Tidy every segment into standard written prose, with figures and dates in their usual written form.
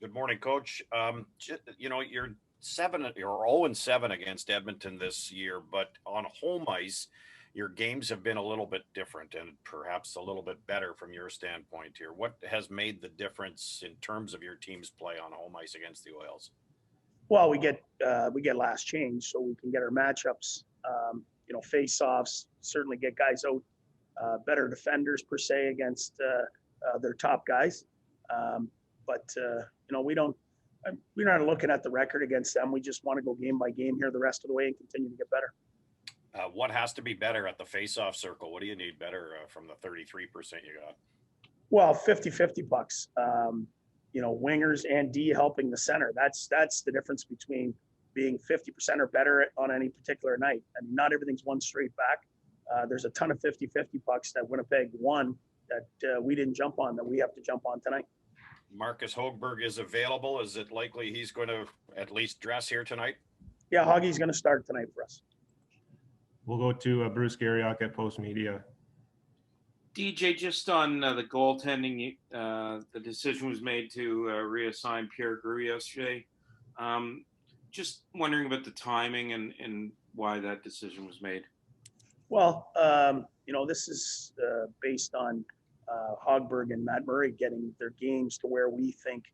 Good morning, Coach. You're 0-7 against Edmonton this year, but on home ice, your games have been a little bit different and perhaps a little bit better from your standpoint here. What has made the difference in terms of your team's play on home ice against the Oils? Well, we get last change, so we can get our matchups. Face-offs, certainly get guys out, better defenders per se against their top guys. We don't. We're not looking at the record against them. We just want to go game by game here the rest of the way and continue to get better. What has to be better at the face-off circle? What do you need better from the 33% you got? Well, 50-50 pucks. Wingers and D helping the center. That's the difference between being 50% or better on any particular night. I mean, not everything's one straight back. There's a ton of 50-50 pucks that Winnipeg won that we didn't jump on that we have to jump on tonight. Marcus Hogberg is available. Is it likely he's going to at least dress here tonight? Yeah, Hoggy's going to start tonight for us. We'll go to Bruce Garriock at Post Media. DJ, just on the goaltending, the decision was made to reassign Pierre Grew yesterday. Just wondering about the timing and why that decision was made. Well, this is based on Hogberg and Matt Murray getting their games to where we think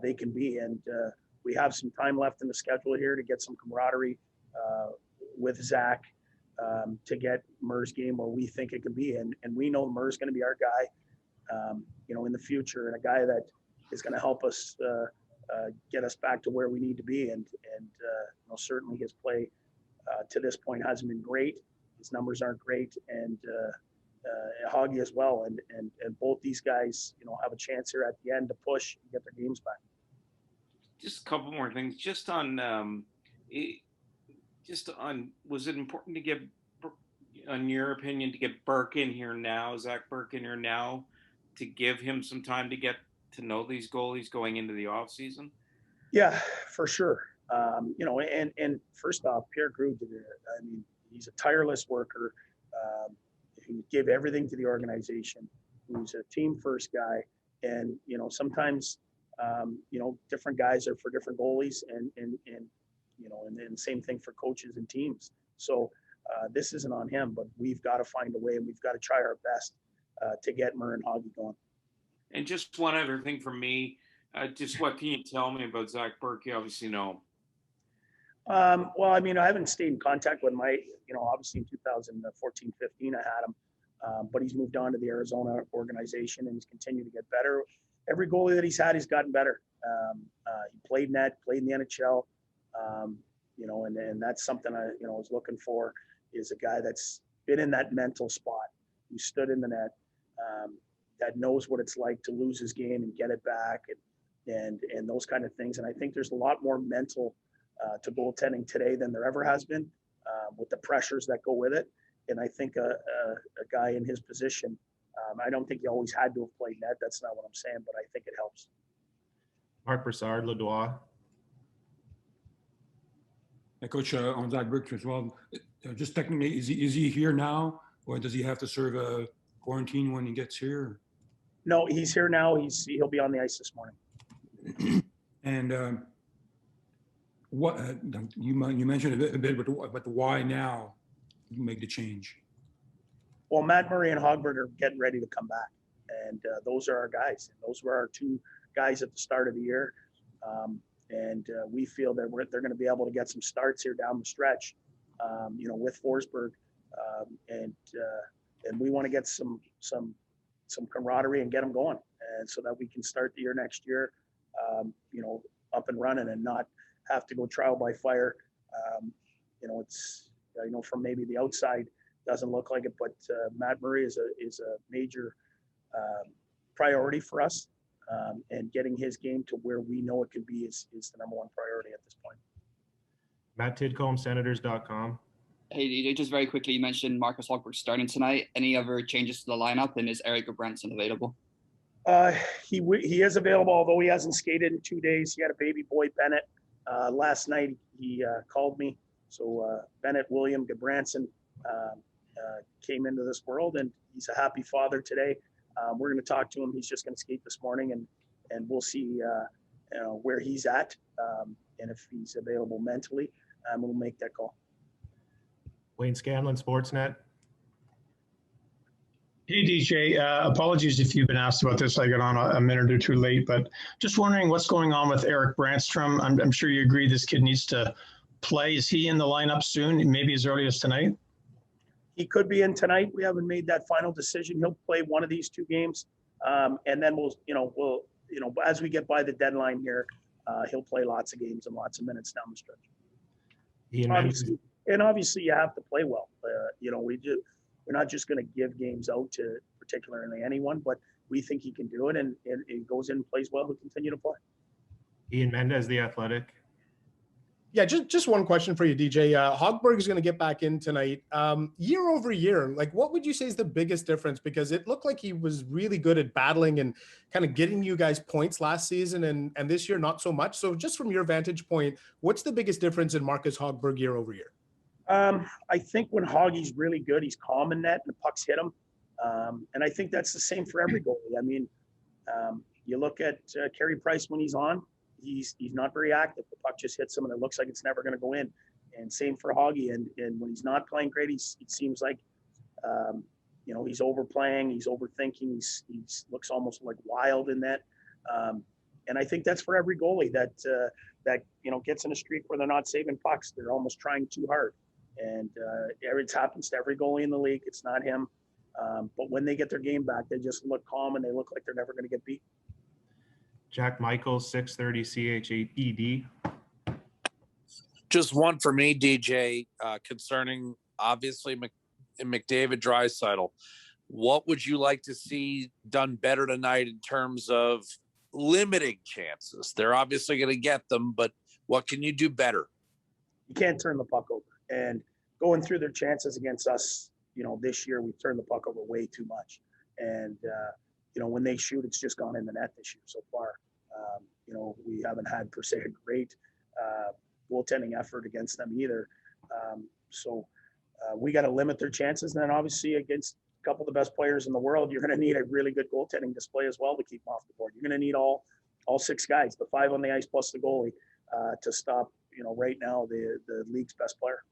they can be. And we have some time left in the schedule here to get some camaraderie with Zach to get Murr's game where we think it can be. And we know Murr's going to be our guy, in the future, and a guy that is going to help us get us back to where we need to be. And certainly his play to this point hasn't been great. His numbers aren't great. And Hoggy as well. And both these guys, have a chance here at the end to push and get their games back. Just a couple more things. Just on, was it important to get, in your opinion, to get Burke in here now, Zach Burke in here now, to give him some time to get to know these goalies going into the off season? Yeah, for sure. And first off, Pierre Grew he's a tireless worker. He gave everything to the organization. He's a team first guy. And, sometimes, different guys are for different goalies and then same thing for coaches and teams. So this isn't on him, but we've got to find a way and we've got to try our best to get Murr and Hoggy going. And just one other thing from me, just what can you tell me about Zach Burke? You obviously know. Well, I haven't stayed in contact with him. Obviously in 2014-15, I had him, but he's moved on to the Arizona organization and he's continued to get better. Every goalie that he's had, he's gotten better. He played net, played in the NHL, and that's something I, was looking for is a guy that's been in that mental spot, who stood in the net, that knows what it's like to lose his game and get it back and those kind of things. And I think there's a lot more mental to goaltending today than there ever has been, with the pressures that go with it. And I think a guy in his position, I don't think he always had to have played net. That's not what I'm saying, but I think it helps. Mark Broussard, Le Dois. Coach, on Zach Burke as well, just technically, is he here now, or does he have to serve a quarantine when he gets here? No, he's here now. He'll be on the ice this morning. And what you mentioned a bit about the why now make the change. Well, Matt Murray and Hogberg are getting ready to come back, and those are our guys. And those were our two guys at the start of the year, and we feel that they're going to be able to get some starts here down the stretch, with Forsberg, and we want to get some camaraderie and get them going, and so that we can start the year next year, up and running and not have to go trial by fire. It's from maybe the outside doesn't look like it, but Matt Murray is a major priority for us, and getting his game to where we know it can be is the number one priority at this point. Matt Tidcombe, Senators.com. Hey, DJ, just very quickly, you mentioned Marcus Hogberg starting tonight. Any other changes to the lineup, and is Eric Branson available? He is available, although he hasn't skated in 2 days. He had a baby boy, Bennett. Last night he called me. So Bennett William Gabranson came into this world, and he's a happy father today. We're going to talk to him. He's just going to skate this morning, and we'll see where he's at, and if he's available mentally, we'll make that call. Wayne Scanlon, Sportsnet. Hey, DJ, apologies if you've been asked about this. I got on a minute or two late, but just wondering what's going on with Eric Brandstrom. I'm sure you agree this kid needs to play. Is he in the lineup soon, maybe as early as tonight? He could be in tonight. We haven't made that final decision. He'll play one of these 2 games. And then we'll, as we get by the deadline here, he'll play lots of games and lots of minutes down the stretch. Obviously you have to play well. We're not just going to give games out to particularly anyone, but we think he can do it, and he goes in and plays well, he'll continue to play. Ian Mendez, The Athletic. Yeah, just one question for you, DJ. Hogberg is going to get back in tonight. Year over year, like, what would you say is the biggest difference? Because it looked like he was really good at battling and kind of getting you guys points last season, and this year not so much. So just from your vantage point, what's the biggest difference in Marcus Hogberg year over year? I think when Hoggy's really good, he's calm in net and the pucks hit him. And I think that's the same for every goalie. I mean, you look at Carey Price when he's on, he's not very active. The puck just hits him and it looks like it's never going to go in. And same for Hoggy. And when he's not playing great, it seems like, he's overplaying, he's overthinking, he's looks almost like wild in that. And I think that's for every goalie that gets in a streak where they're not saving pucks. They're almost trying too hard. And it happens to every goalie in the league. It's not him. But when they get their game back, they just look calm and they look like they're never going to get beat. Jack Michaels, 630 CHED. Just one for me, DJ, concerning obviously McDavid Draisaitl. What would you like to see done better tonight in terms of limiting chances? They're obviously going to get them, but what can you do better? You can't turn the puck over. And going through their chances against us, this year we've turned the puck over way too much. And, when they shoot, it's just gone in the net this year so far. We haven't had per se a great goaltending effort against them either. So we got to limit their chances. And then obviously against a couple of the best players in the world, you're going to need a really good goaltending display as well to keep them off the board. You're going to need all 6 guys, the 5 on the ice plus the goalie, to stop, right now the league's best player.